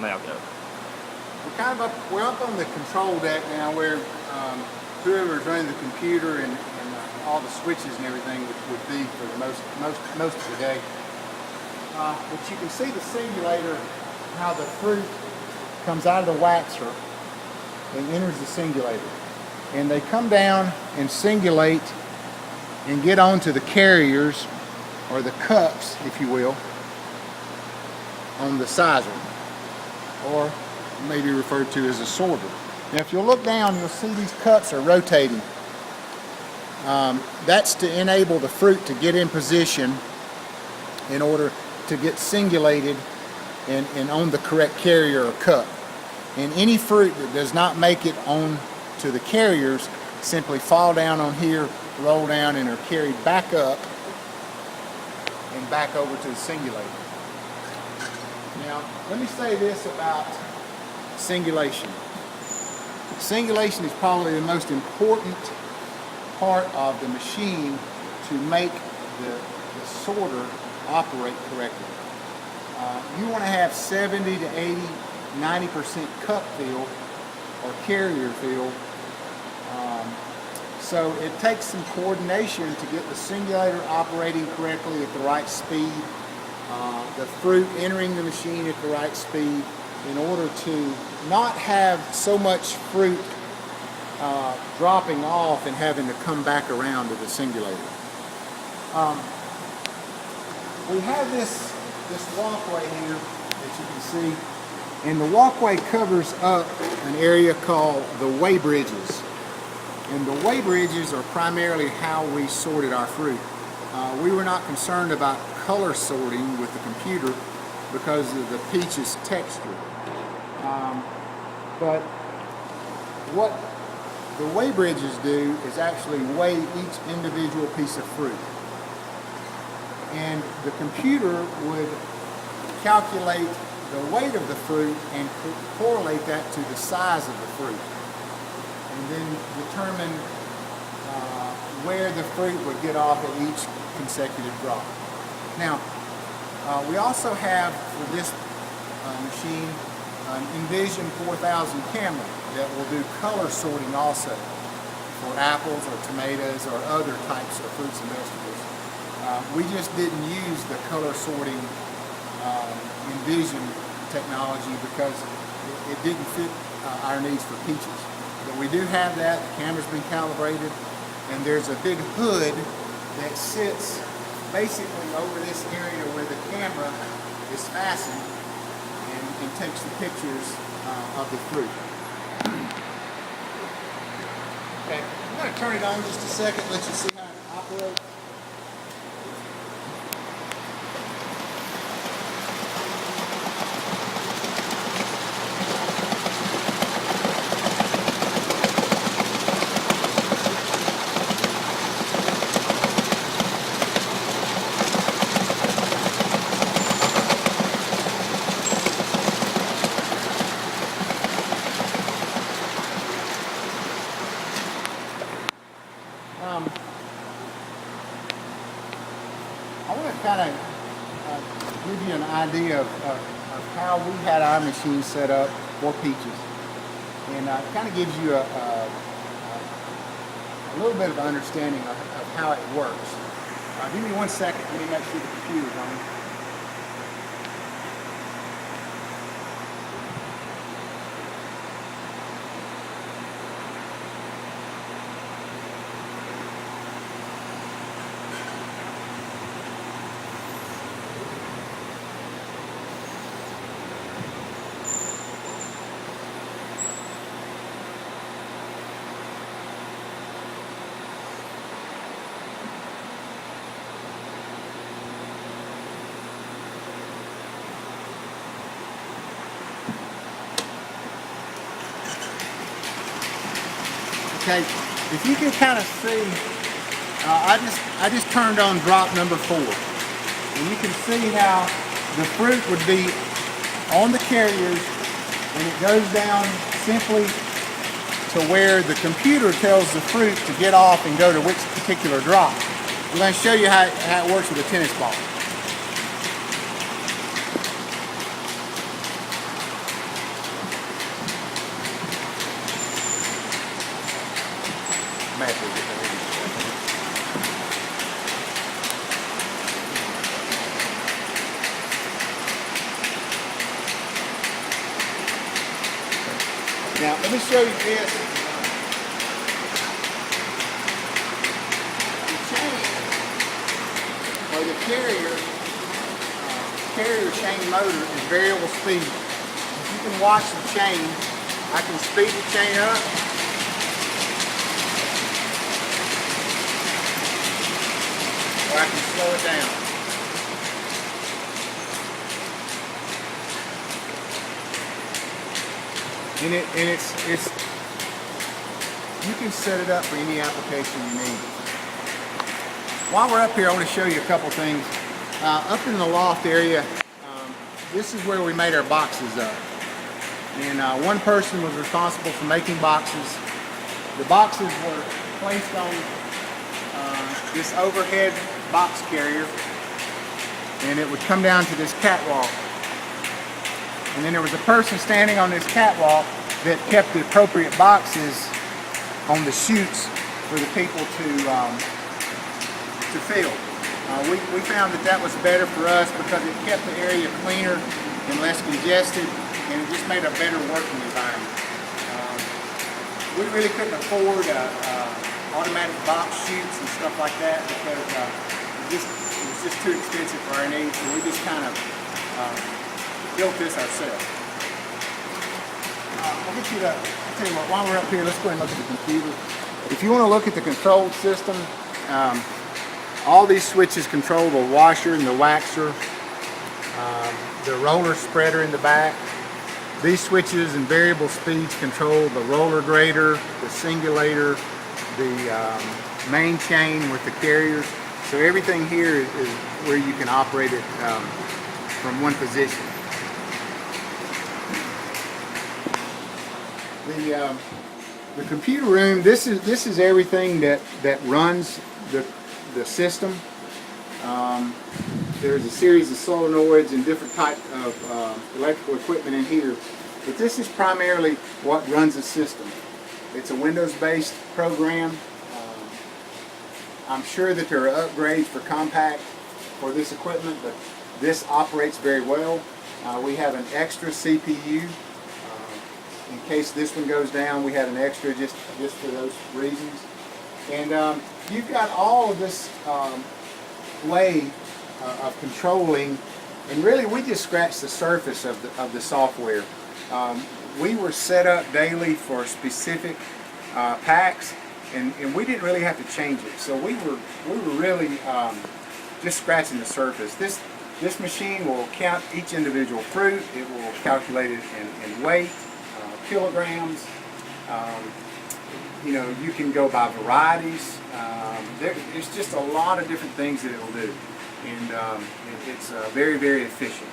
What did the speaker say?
Now go. We're up on the control deck now, where whoever's running the computer and all the switches and everything would be for the most of the day. But you can see the singulator, how the fruit comes out of the waxer and enters the singulator, and they come down and singulate and get onto the carriers, or the cups, if you will, on the sizer, or maybe referred to as a sorter. Now, if you'll look down, you'll see these cups are rotating. That's to enable the fruit to get in position in order to get singulated and on the correct carrier or cup. And any fruit that does not make it on to the carriers simply fall down on here, roll down, and are carried back up and back over to the singulator. Now, let me say this about singulation. Singulation is probably the most important part of the machine to make the sorter operate correctly. You want to have 70 to 80, 90% cup fill or carrier fill. So it takes some coordination to get the singulator operating correctly at the right speed, the fruit entering the machine at the right speed, in order to not have so much fruit dropping off and having to come back around to the singulator. We have this walkway here that you can see, and the walkway covers up an area called the weigh bridges. And the weigh bridges are primarily how we sorted our fruit. We were not concerned about color sorting with the computer because of the peach's texture. But what the weigh bridges do is actually weigh each individual piece of fruit. And the computer would calculate the weight of the fruit and correlate that to the size of the fruit, and then determine where the fruit would get off at each consecutive drop. Now, we also have for this machine an Envision 4000 camera that will do color sorting also for apples or tomatoes or other types of fruits and vegetables. We just didn't use the color sorting Envision technology because it didn't fit our needs for peaches. But we do have that. The camera's been calibrated, and there's a big hood that sits basically over this area where the camera is fastened and takes the pictures of the fruit. Okay, I'm going to turn it on just a second, let you see how it operates. I want to kind of give you an idea of how we had our machine set up for peaches, and it kind of gives you a little bit of understanding of how it works. Give me 1 second, let me make sure the computer's on. Okay, if you can kind of see, I just turned on drop number 4, and you can see how the fruit would be on the carriers, and it goes down simply to where the computer tells the fruit to get off and go to which particular drop. I'm going to show you how it works with a tennis ball. Now let me show you this. The chain, or the carrier chain motor is variable speed. If you can watch the chain, I can speed the chain up. Or I can slow it down. And it's you can set it up for any application you need. While we're up here, I want to show you a couple things. Up in the loft area, this is where we made our boxes up. And one person was responsible for making boxes. The boxes were placed on this overhead box carrier, and it would come down to this catwalk. And then there was a person standing on this catwalk that kept the appropriate boxes on the chutes for the people to fill. We found that was better for us because it kept the area cleaner and less congested, and it just made a better working environment. We really couldn't afford automatic box chutes and stuff like that because it was just too expensive for our needs, so we just kind of built this ourselves. I'll tell you what, while we're up here, let's go ahead and look at the computer. If you want to look at the control system, all these switches control the washer and the waxer, the roller spreader in the back. These switches and variable speeds control the roller grader, the singulator, the main chain with the carriers. So everything here is where you can operate it from one position. The computer room, this is everything that runs the system. There's a series of solenoids and different type of electrical equipment in here, but this is primarily what runs the system. It's a Windows-based program. I'm sure that there are upgrades for Compac for this equipment, but this operates very well. We have an extra CPU. In case this one goes down, we have an extra just for those reasons. And you've got all of this way of controlling, and really we just scratched the surface of the software. We were set up daily for specific packs, and we didn't really have to change it. So we were really just scratching the surface. This machine will count each individual fruit. It will calculate it in weight, kilograms. You know, you can go by varieties. There's just a lot of different things that it will do, and it's very, very efficient.